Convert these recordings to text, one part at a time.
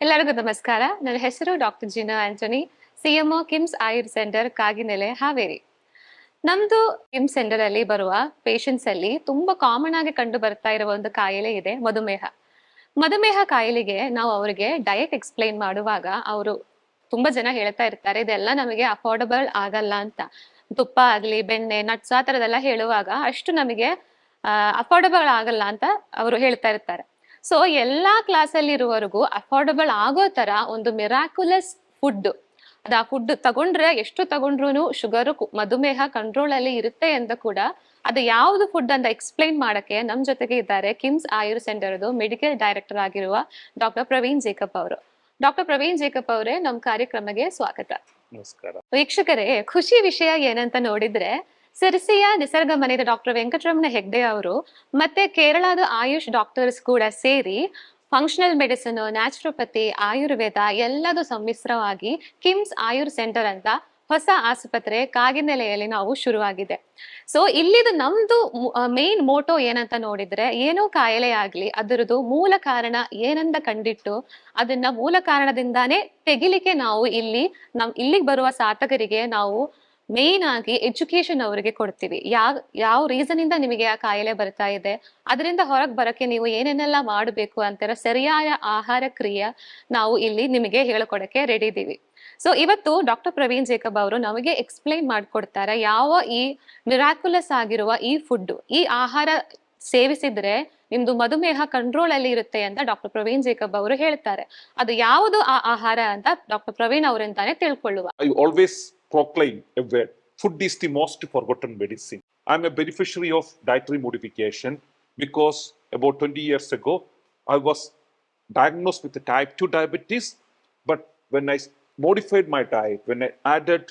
ಎಲ್ಲರಿಗೂ ನಮಸ್ಕಾರ. ನನ್ನ ಹೆಸರು doctor Gina Antony, CMO KIMS Ayur centre, Kaginele, Haveri. ನಮ್ದು ಕಿಮ್ಸ್ ಸೆಂಟರ್ ಅಲ್ಲಿ ಬರುವ ಪೇಷಂಟ್ಸ್ ಅಲ್ಲಿ ತುಂಬಾ ಕಾಮನ್ ಆಗಿ ಕಂಡು ಬರ್ತಾ ಇರುವ ಒಂದು ಕಾಯಿಲೆ ಇದೆ, ಮಧುಮೇಹ. ಮಧುಮೇಹ ಕಾಯಿಲೆಗೆ ನಾವು ಅವರಿಗೆ ಡಯಟ್ ಎಕ್ಸ್ಪ್ಲೈನ್ ಮಾಡುವಾಗ ಅವರು ತುಂಬಾ ಜನ ಹೇಳ್ತಾ ಇರ್ತಾರೆ, ಇದೆಲ್ಲ ನಮಗೆ ಅಫೋರ್ಡಬಲ್ ಆಗಲ್ಲ ಅಂತ. ತುಪ್ಪ ಆಗ್ಲಿ, ಬೆಣ್ಣೆ, ನಟ್ಸ್ ಆ ತರದೆಲ್ಲ ಹೇಳುವಾಗ ಅಷ್ಟು ನಮಗೆ ಅಫೋರ್ಡಬಲ್ ಆಗಲ್ಲ ಅಂತ ಅವರು ಹೇಳ್ತಾ ಇರ್ತಾರೆ. ಸೊ ಎಲ್ಲಾ ಕ್ಲಾಸ್ ಅಲ್ಲಿ ಇರುವವರೆಗೂ ಅಫೋರ್ಡಬಲ್ ಆಗೋ ತರ ಒಂದು ಮಿರಾಕ್ಯುಲಸ್ ಫುಡ್, ಆ ಫುಡ್ ತಗೊಂಡ್ರೆ ಎಷ್ಟು ತಗೊಂಡ್ರು ಶುಗರ್, ಮಧುಮೇಹ ಕಂಟ್ರೋಲ್ ಅಲ್ಲಿ ಇರುತ್ತೆ ಅಂತ ಕೂಡ, ಅದು ಯಾವ್ದು ಫುಡ್ ಅಂತ ಎಕ್ಸ್ಪ್ಲೈನ್ ಮಾಡಕ್ಕೆ ನಮ್ ಜೊತೆಗೆ ಇದ್ದಾರೆ KIMS Ayur centre medical director ಆಗಿರುವ ಡಾಕ್ಟರ್ ಪ್ರವೀಣ್ ಜೇಕಬ್ ಅವರು. ಡಾಕ್ಟರ್ ಪ್ರವೀಣ್ ಜೇಕಬ್ ಅವರೇ, ನಮ್ ಕಾರ್ಯಕ್ರಮಕ್ಕೆ ಸ್ವಾಗತ. ನಮಸ್ಕಾರ. ವೀಕ್ಷಕರೇ, ಖುಷಿ ವಿಷಯ ಏನಂತ ನೋಡಿದ್ರೆ, ಸಿರ್ಸಿಯ ನಿಸರ್ಗ ಮನೆಯ ಡಾಕ್ಟರ್ ವೆಂಕಟರಮಣ ಹೆಗ್ಡೆ ಅವರು ಮತ್ತೆ ಕೇರಳದ ಆಯುಷ್ ಡಾಕ್ಟರ್ಸ್ ಕೂಡ ಸೇರಿ ಫಂಕ್ಷನಲ್ ಮೆಡಿಸಿನ್, ನ್ಯಾಚುರೋಪತಿ, ಆಯುರ್ವೇದ ಎಲ್ಲದೂ ಸಮ್ಮಿಶ್ರವಾಗಿ ಕಿಮ್ಸ್ ಆಯುರ್ ಸೆಂಟರ್ ಅಂತ ಹೊಸ ಆಸ್ಪತ್ರೆ ಕಾಗಿನೆಲೆಯಲ್ಲಿ ನಾವು ಶುರುವಾಗಿದೆ. ಸೊ ಇಲ್ಲಿದು ನಮ್ದು ಮೇನ್ ಮೋಟೋ ಏನಂತ ನೋಡಿದ್ರೆ, ಏನೋ ಕಾಯಿಲೆ ಆಗ್ಲಿ ಅದರದ್ದು ಮೂಲ ಕಾರಣ ಏನಂತ ಕಂಡಿಟ್ಟು ಅದನ್ನ ಮೂಲ ಕಾರಣದಿಂದಾನೇ ತೆಗಿಲಿಕ್ಕೆ ನಾವು ಇಲ್ಲಿಗೆ ಬರುವ ಸಾಧಕರಿಗೆ ನಾವು ಮೇನ್ ಆಗಿ ಎಜುಕೇಶನ್ ಅವರಿಗೆ ಕೊಡ್ತೀವಿ. ಯಾವ ರೀಸನ್ ಇಂದ ನಿಮಗೆ ಆ ಕಾಯಿಲೆ ಬರ್ತಾ ಇದೆ, ಅದರಿಂದ ಹೊರಗೆ ಬರಕ್ಕೆ ನೀವು ಏನೇನೆಲ್ಲ ಮಾಡಬೇಕು ಅಂತಾರ ಸರಿಯಾದ ಆಹಾರ ಕ್ರಿಯೆ ನಾವು ಇಲ್ಲಿ ನಿಮಗೆ ಹೇಳ್ಕೊಡಕ್ಕೆ ರೆಡಿ ಇದೀವಿ. ಸೊ ಇವತ್ತು ಡಾಕ್ಟರ್ ಪ್ರವೀಣ್ ಜೇಕಬ್ ಅವರು ನಮಗೆ ಎಕ್ಸ್ಪ್ಲೈನ್ ಮಾಡ್ಕೊಡ್ತಾರೆ, ಯಾವ ಈ ಮಿರಾಕ್ಯುಲಸ್ ಆಗಿರುವ ಈ ಫುಡ್, ಈ ಆಹಾರ ಸೇವಿಸಿದ್ರೆ ನಿಮ್ದು ಮಧುಮೇಹ ಕಂಟ್ರೋಲ್ ಅಲ್ಲಿ ಇರುತ್ತೆ ಅಂತ ಡಾಕ್ಟರ್ ಪ್ರವೀಣ್ ಜೇಕಬ್ ಅವರು ಹೇಳ್ತಾರೆ. ಅದು ಯಾವುದು ಆ ಆಹಾರ ಅಂತ ಡಾಕ್ಟರ್ ಪ್ರವೀಣ್ ಅವರಿಂದಾನೆ ತಿಳ್ಕೊಳ್ಳುವ. I always proclaim a word: food is the most forgotten medicine. I'm a beneficiary of dietary modification because about 20 years ago I was diagnosed with type 2 diabetes. But when I modified my diet, when I added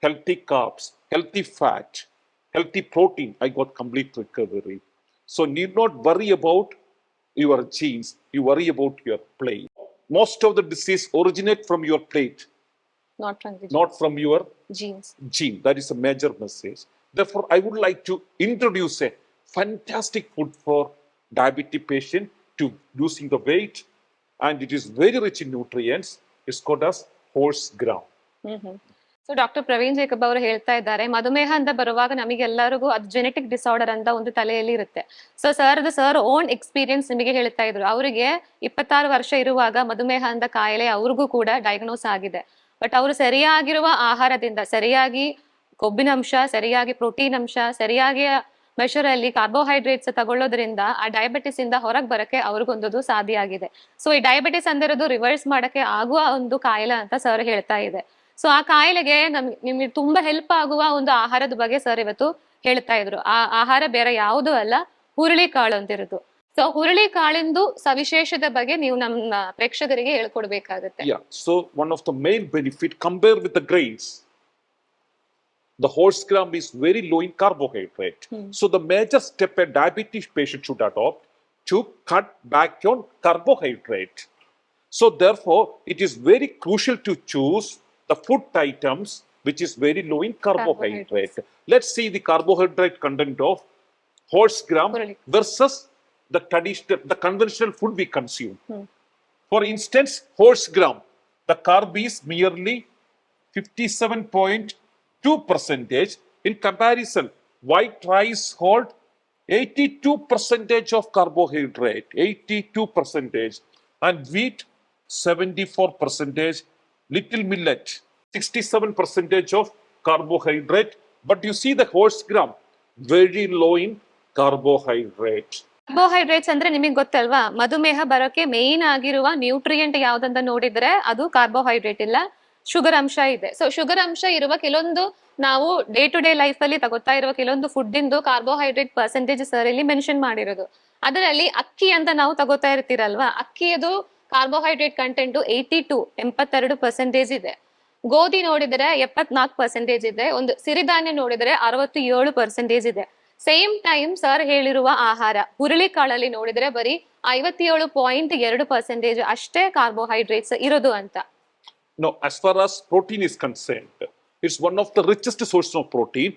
healthy carbs, healthy fat, healthy protein, I got complete recovery. So need not worry about your genes, you worry about your plate. Most of the disease originate from your plate, not from your genes. gene. That is a major message. Therefore, I would like to introduce a fantastic food for diabetic patient to losing the weight, and it is very rich in nutrients. It's called as horse gram. So doctor Praveen Jacob ಅವರು ಹೇಳ್ತಾ ಇದ್ದಾರೆ, ಮಧುಮೇಹ ಅಂತ ಬರುವಾಗ ನಮಗೆಲ್ಲರಿಗೂ ಅದು genetic disorder ಅಂತ ಒಂದು ತಲೆಯಲ್ಲಿ ಇರುತ್ತೆ. ಸೊ ಸರ್ ಓನ್ ಎಕ್ಸ್ಪೀರಿಯನ್ಸ್ ನಿಮಗೆ ಹೇಳ್ತಾ ಇದ್ರು, ಅವರಿಗೆ 26 ವರ್ಷ ಇರುವಾಗ ಮಧುಮೇಹ ಅಂತ ಕಾಯಿಲೆ ಅವ್ರಿಗೂ ಕೂಡ ಡಯಾಗ್ನೋಸ್ ಆಗಿದೆ. ಬಟ್ ಅವರು ಸರಿಯಾಗಿರುವ ಆಹಾರದಿಂದ, ಸರಿಯಾಗಿ ಕೊಬ್ಬಿನ ಅಂಶ, ಸರಿಯಾಗಿ ಪ್ರೋಟೀನ್ ಅಂಶ, ಸರಿಯಾಗಿ ಮೆಷರ್ ಅಲ್ಲಿ ಕಾರ್ಬೋಹೈಡ್ರೇಟ್ಸ್ ತಗೊಳ್ಳೋದ್ರಿಂದ ಆ ಡಯಾಬಿಟಿಸ್ ಇಂದ ಹೊರಗೆ ಬರಕ್ಕೆ ಅವ್ರಿಗೊಂದು ಸಾಧ್ಯ ಆಗಿದೆ. ಸೊ ಈ ಡಯಾಬಿಟಿಸ್ ಅಂದಿರೋದು ರಿವರ್ಸ್ ಮಾಡಕ್ಕೆ ಆಗುವ ಒಂದು ಕಾಯಿಲೆ ಅಂತ ಸರ್ ಹೇಳ್ತಾ ಇದೆ. ಸೊ ಆ ಕಾಯಿಲೆಗೆ ನಿಮ್ಗೆ ತುಂಬಾ ಹೆಲ್ಪ್ ಆಗುವ ಒಂದು ಆಹಾರದ ಬಗ್ಗೆ ಸರ್ ಇವತ್ತು ಹೇಳ್ತಾ ಇದ್ರು. ಆ ಆಹಾರ ಬೇರೆ ಯಾವುದೂ ಅಲ್ಲ, ಹುರುಳಿ ಕಾಳು ಅಂತಿರೋದು. ಸೊ ಹುರುಳಿ ಕಾಳಿಂದು ಸವಿಶೇಷತೆ ಬಗ್ಗೆ ನೀವು ನಮ್ಮ ಪ್ರೇಕ್ಷಕರಿಗೆ ಹೇಳ್ಕೊಡ್ಬೇಕಾಗತ್ತೆ. Yeah, so one of the main benefit compared with the grains, the horse gram is very low in carbohydrate. So the major step a diabetes patient should adopt to cut back on carbohydrate. So therefore, it is very crucial to choose the food items which is very low in carbohydrate. Let's see the carbohydrate content of horse gram versus the traditional, the conventional food we consume. For instance, horse gram, the carb is merely 57.2%. In comparison, white rice hold 82% of carbohydrate, 82%, and wheat 74%, little millet 67% of carbohydrate. But you see the horse gram very low in carbohydrate. Carbohydrates ಅಂದ್ರೆ ನಿಮಗೆ ಗೊತ್ತಲ್ವಾ, ಮಧುಮೇಹ ಬರೋಕೆ main ಆಗಿರುವ nutrient ಯಾವ್ದಂತ ನೋಡಿದ್ರೆ ಅದು carbohydrate ಇಲ್ಲ, sugar ಅಂಶ ಇದೆ. ಸೊ ಶುಗರ್ ಅಂಶ ಇರುವ ಕೆಲವೊಂದು ನಾವು ಡೇ ಟು ಡೇ ಲೈಫ್ ಅಲ್ಲಿ ತಗೋತಾ ಇರುವ ಕೆಲವೊಂದು ಫುಡ್ ಇಂದು ಕಾರ್ಬೋಹೈಡ್ರೇಟ್ ಪರ್ಸೆಂಟೇಜ್ ಸರ್ ಇಲ್ಲಿ ಮೆನ್ಷನ್ ಮಾಡಿರೋದು. ಅದರಲ್ಲಿ ಅಕ್ಕಿ ಅಂತ ನಾವು ತಗೋತಾ ಇರ್ತೀರಲ್ವಾ, ಅಕ್ಕಿಯದು ಕಾರ್ಬೋಹೈಡ್ರೇಟ್ ಕಂಟೆಂಟ್ 82% ಇದೆ. ಗೋಧಿ ನೋಡಿದ್ರೆ 74% ಇದೆ. ಒಂದು ಸಿರಿಧಾನ್ಯ ನೋಡಿದ್ರೆ 67% ಇದೆ. ಸೇಮ್ ಟೈಮ್ ಸರ್ ಹೇಳಿರುವ ಆಹಾರ ಹುರುಳಿ ಕಾಳಲ್ಲಿ ನೋಡಿದ್ರೆ ಬರೀ 57.2% ಅಷ್ಟೇ ಕಾರ್ಬೋಹೈಡ್ರೇಟ್ಸ್ ಇರೋದು ಅಂತ. No, as far as protein is concerned, it's one of the richest sources of protein.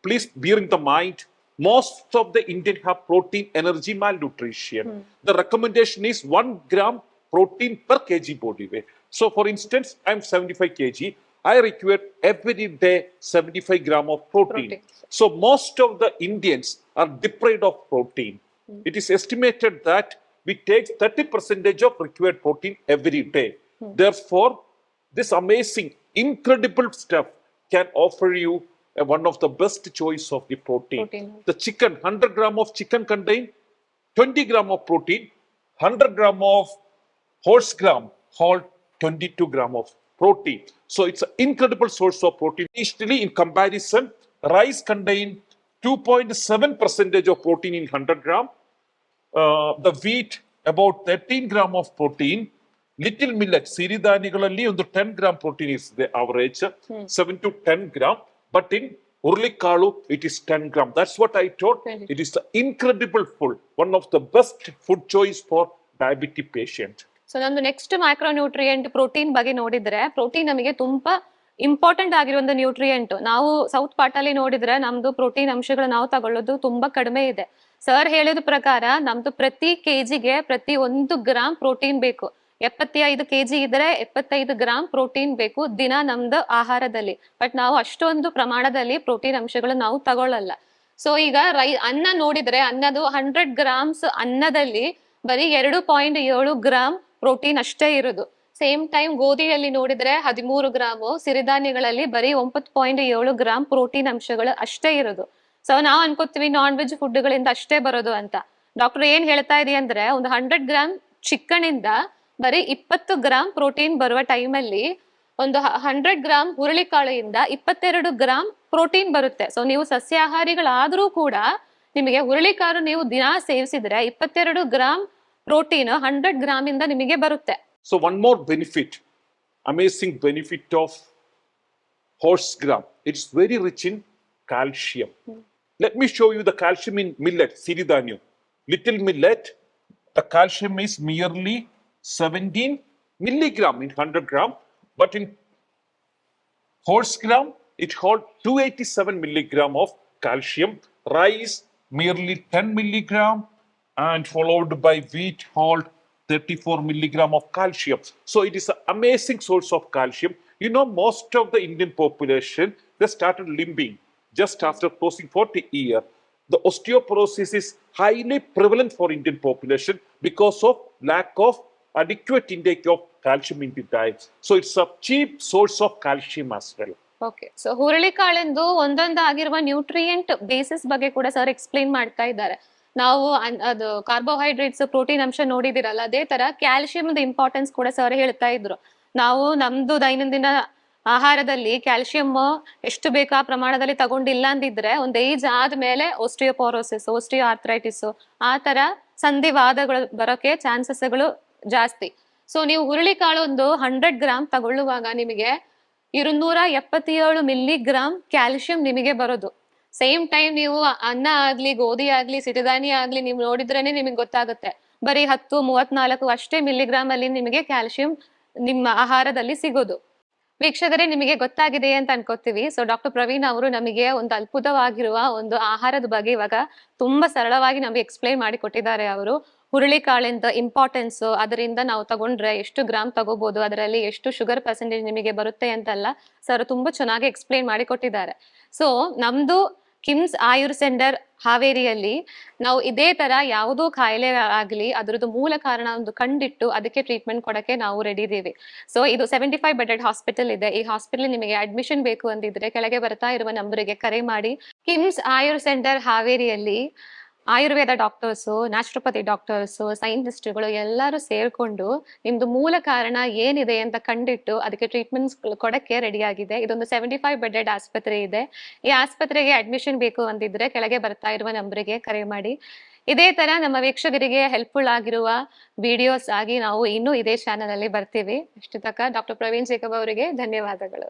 Please bear in the mind, most of the Indian have protein, energy, malnutrition. The recommendation is 1 gram protein per kg body weight. So for instance, I'm 75 kg. I require every day 75 gram of protein. So most of the Indians are deprived of protein. It is estimated that we take 30% of required protein every day. Therefore, this amazing, incredible stuff can offer you one of the best choice of the protein. The chicken, 100 gram of chicken contain 20 gram of protein, 100 gram of horse gram hold 22 gram of protein. So it's an incredible source of protein. Initially, in comparison, rice contain 2.7% of protein in 100 gram. The wheat about 13 gram of protein. Little millet, ಸಿರಿಧಾನ್ಯಗಳಲ್ಲಿ ಒಂದು 10 gram protein is the average, 7 to 10 gram. But in ಹುರುಳಿಕಾಳು, it is 10 gram. That's what I told. It is the incredible food, one of the best food choice for diabetic patient. So ನಮ್ದು next micronutrient protein ಬಗ್ಗೆ ನೋಡಿದ್ರೆ, protein ನಮಗೆ ತುಂಬಾ important ಆಗಿರೋ ಒಂದು nutrient. ನಾವು south part ಅಲ್ಲಿ ನೋಡಿದ್ರೆ ನಮ್ದು ಪ್ರೋಟೀನ್ ಅಂಶಗಳು ನಾವು ತಗೊಳ್ಳೋದು ತುಂಬಾ ಕಡಿಮೆ ಇದೆ. ಸರ್ ಹೇಳಿದ ಪ್ರಕಾರ ನಮ್ದು ಪ್ರತಿ ಕೆಜಿಗೆ ಪ್ರತಿ 1 ಗ್ರಾಮ್ ಪ್ರೋಟೀನ್ ಬೇಕು. 75 ಕೆಜಿ ಇದ್ರೆ 75 ಗ್ರಾಮ್ ಪ್ರೋಟೀನ್ ಬೇಕು ದಿನ ನಮ್ದು ಆಹಾರದಲ್ಲಿ. ಬಟ್ ನಾವು ಅಷ್ಟೊಂದು ಪ್ರಮಾಣದಲ್ಲಿ ಪ್ರೋಟೀನ್ ಅಂಶಗಳು ನಾವು ತಗೊಳ್ಳಲ್ಲ. ಸೊ ಈಗ ಅನ್ನ ನೋಡಿದ್ರೆ, ಅನ್ನದು 100 ಗ್ರಾಮ್ಸ್ ಅನ್ನದಲ್ಲಿ ಬರೀ 2.7 ಗ್ರಾಮ್ ಪ್ರೋಟೀನ್ ಅಷ್ಟೇ ಇರೋದು. ಸೇಮ್ ಟೈಮ್ ಗೋಧಿಯಲ್ಲಿ ನೋಡಿದ್ರೆ 13 ಗ್ರಾಮು, ಸಿರಿಧಾನ್ಯಗಳಲ್ಲಿ ಬರೀ 9.7 ಗ್ರಾಮ್ ಪ್ರೋಟೀನ್ ಅಂಶಗಳು ಅಷ್ಟೇ ಇರೋದು. ಸೊ ನಾವು ಅನ್ಕೋತೀವಿ ನಾನ್ ವೆಜ್ ಫುಡ್ಗಳಿಂದ ಅಷ್ಟೇ ಬರೋದು ಅಂತ. ಡಾಕ್ಟರ್ ಏನ್ ಹೇಳ್ತಾ ಇದೆ ಅಂದ್ರೆ, ಒಂದು 100 ಗ್ರಾಮ್ ಚಿಕನ್ ಇಂದ ಬರೀ 20 ಗ್ರಾಮ್ ಪ್ರೋಟೀನ್ ಬರುವ ಟೈಮಲ್ಲಿ ಒಂದು 100 ಗ್ರಾಮ್ ಹುರುಳಿಕಾಳಿಂದ 22 ಗ್ರಾಮ್ ಪ್ರೋಟೀನ್ ಬರುತ್ತೆ. ಸೊ ನೀವು ಸಸ್ಯಾಹಾರಿಗಳಾದ್ರೂ ಕೂಡ ನಿಮಗೆ ಹುರುಳಿಕಾಳು ನೀವು ದಿನ ಸೇವಿಸಿದ್ರೆ 22 ಗ್ರಾಮ್ ಪ್ರೋಟೀನ್ 100 ಗ್ರಾಮ್ ಇಂದ ನಿಮಗೆ ಬರುತ್ತೆ. So one more benefit, amazing benefit of horse gram. It's very rich in calcium. Let me show you the calcium in millet, siridhanyu. Little millet, the calcium is merely 17 milligram in 100 gram, but in horse gram, it holds 287 milligram of calcium. Rice, merely 10 milligram, and followed by wheat, hold 34 milligram of calcium. So it is an amazing source of calcium. You know, most of the Indian population, they started limping just after crossing 40 years. The osteoporosis is highly prevalent for Indian population because of lack of adequate intake of calcium in the diet. So it's a cheap source of calcium as well. Okay, so ಹುರುಳಿಕಾಳಿಂದು ಒಂದೊಂದಾಗಿರುವ nutrient basis ಬಗ್ಗೆ ಕೂಡ sir explain ಮಾಡ್ತಾ ಇದ್ದಾರೆ. ನಾವು ಅದು carbohydrates protein ಅಂಶ ನೋಡಿದಿರಲ್ಲ, ಅದೇ ತರ ಕ್ಯಾಲ್ಸಿಯಂದ ಇಂಪಾರ್ಟೆನ್ಸ್ ಕೂಡ ಸರ್ ಹೇಳ್ತಾ ಇದ್ರು. ನಾವು ನಮ್ದು ದೈನಂದಿನ ಆಹಾರದಲ್ಲಿ ಕ್ಯಾಲ್ಸಿಯಂ ಎಷ್ಟು ಬೇಕು ಆ ಪ್ರಮಾಣದಲ್ಲಿ ತಗೊಂಡಿಲ್ಲ ಅಂದಿದ್ರೆ ಒಂದು ಏಜ್ ಆದ್ಮೇಲೆ ಓಸ್ಟಿಯೋಪೋರೋಸಿಸ್, ಓಸ್ಟಿಯೋ ಆರ್ಥರೈಟಿಸ್ ಆ ತರ ಸಂಧಿವಾದಗಳು ಬರೋಕೆ ಚಾನ್ಸಸ್ಗಳು ಜಾಸ್ತಿ. ಸೊ ನೀವು ಹುರುಳಿಕಾಳು ಒಂದು 100 ಗ್ರಾಮ್ ತಗೊಳ್ಳುವಾಗ ನಿಮಗೆ 277 ಮಿಲಿಗ್ರಾಮ್ ಕ್ಯಾಲ್ಸಿಯಂ ನಿಮಗೆ ಬರೋದು. ಸೇಮ್ ಟೈಮ್ ನೀವು ಅನ್ನ ಆಗ್ಲಿ, ಗೋಧಿ ಆಗ್ಲಿ, ಸಿರಿಧಾನ್ಯ ಆಗ್ಲಿ ನೀವು ನೋಡಿದ್ರೇನೆ ನಿಮಗೆ ಗೊತ್ತಾಗುತ್ತೆ, ಬರೀ 10-34 ಅಷ್ಟೇ ಮಿಲಿಗ್ರಾಮ್ ಅಲ್ಲಿ ನಿಮಗೆ ಕ್ಯಾಲ್ಸಿಯಂ ನಿಮ್ಮ ಆಹಾರದಲ್ಲಿ ಸಿಗೋದು. ವೀಕ್ಷಕರೇ, ನಿಮಗೆ ಗೊತ್ತಾಗಿದೆ ಅಂತ ಅನ್ಕೋತೀವಿ. ಸೊ ಡಾಕ್ಟರ್ ಪ್ರವೀಣ್ ಅವರು ನಮಗೆ ಒಂದು ಅದ್ಭುತವಾಗಿರುವ ಒಂದು ಆಹಾರದ ಬಗ್ಗೆ ಇವಾಗ ತುಂಬಾ ಸರಳವಾಗಿ ನಮಗೆ ಎಕ್ಸ್ಪ್ಲೈನ್ ಮಾಡಿ ಕೊಟ್ಟಿದ್ದಾರೆ. ಅವರು ಹುರುಳಿಕಾಳಿಂದ ಇಂಪಾರ್ಟೆನ್ಸ್, ಅದರಿಂದ ನಾವು ತಗೊಂಡ್ರೆ ಎಷ್ಟು ಗ್ರಾಮ್ ತಗೋಬಹುದು, ಅದರಲ್ಲಿ ಎಷ್ಟು ಶುಗರ್ ಪರ್ಸೆಂಟೇಜ್ ನಿಮಗೆ ಬರುತ್ತೆ ಅಂತೆಲ್ಲ ಸರ್ ತುಂಬಾ ಚೆನ್ನಾಗಿ ಎಕ್ಸ್ಪ್ಲೈನ್ ಮಾಡಿ ಕೊಟ್ಟಿದ್ದಾರೆ. ಸೊ ನಮ್ದು ಕಿಮ್ಸ್ ಆಯುರ್ ಸೆಂಟರ್ ಹಾವೇರಿಯಲ್ಲಿ ನಾವು ಇದೇ ತರ ಯಾವುದೋ ಕಾಯಿಲೆ ಆಗ್ಲಿ ಅದ್ರದ್ದು ಮೂಲ ಕಾರಣ ಒಂದು ಕಂಡಿಟ್ಟು ಅದಕ್ಕೆ ಟ್ರೀಟ್ಮೆಂಟ್ ಕೊಡಕ್ಕೆ ನಾವು ರೆಡಿ ಇದೀವಿ. ಸೊ ಇದು 75 ಬೆಡೆಡ್ ಹಾಸ್ಪಿಟಲ್ ಇದೆ. ಈ ಹಾಸ್ಪಿಟಲ್ ನಿಮಗೆ ಅಡ್ಮಿಷನ್ ಬೇಕು ಅಂದಿದ್ರೆ ಕೆಳಗೆ ಬರ್ತಾ ಇರುವ ನಂಬರಿಗೆ ಕರೆ ಮಾಡಿ. ಕಿಮ್ಸ್ ಆಯುರ್ ಸೆಂಟರ್ ಹಾವೇರಿಯಲ್ಲಿ ಆಯುರ್ವೇದ ಡಾಕ್ಟರ್ಸು, ನ್ಯಾಚುರೋಪತಿ ಡಾಕ್ಟರ್ಸು, ಸೈಂಟಿಸ್ಟ್ಗಳು ಎಲ್ಲರೂ ಸೇರ್ಕೊಂಡು ನಿಮ್ದು ಮೂಲ ಕಾರಣ ಏನಿದೆ ಅಂತ ಕಂಡಿಟ್ಟು ಅದಕ್ಕೆ ಟ್ರೀಟ್ಮೆಂಟ್ಸ್ ಕೊಡಕ್ಕೆ ರೆಡಿ ಆಗಿದೆ. ಇದೊಂದು 75 ಬೆಡೆಡ್ ಆಸ್ಪತ್ರೆ ಇದೆ. ಈ ಆಸ್ಪತ್ರೆಗೆ ಅಡ್ಮಿಷನ್ ಬೇಕು ಅಂದಿದ್ರೆ ಕೆಳಗೆ ಬರ್ತಾ ಇರುವ ನಂಬರಿಗೆ ಕರೆ ಮಾಡಿ. ಇದೇ ತರ ನಮ್ಮ ವೀಕ್ಷಕರಿಗೆ ಹೆಲ್ಪ್ಫುಲ್ ಆಗಿರುವ ವಿಡಿಯೋಸ್ ಆಗಿ ನಾವು ಇನ್ನೂ ಇದೇ ಚಾನಲ್ ಅಲ್ಲಿ ಬರ್ತೀವಿ. ಅಷ್ಟು ತನಕ ಡಾಕ್ಟರ್ ಪ್ರವೀಣ್ ಜೇಕಬ್ ಅವರಿಗೆ ಧನ್ಯವಾದಗಳು.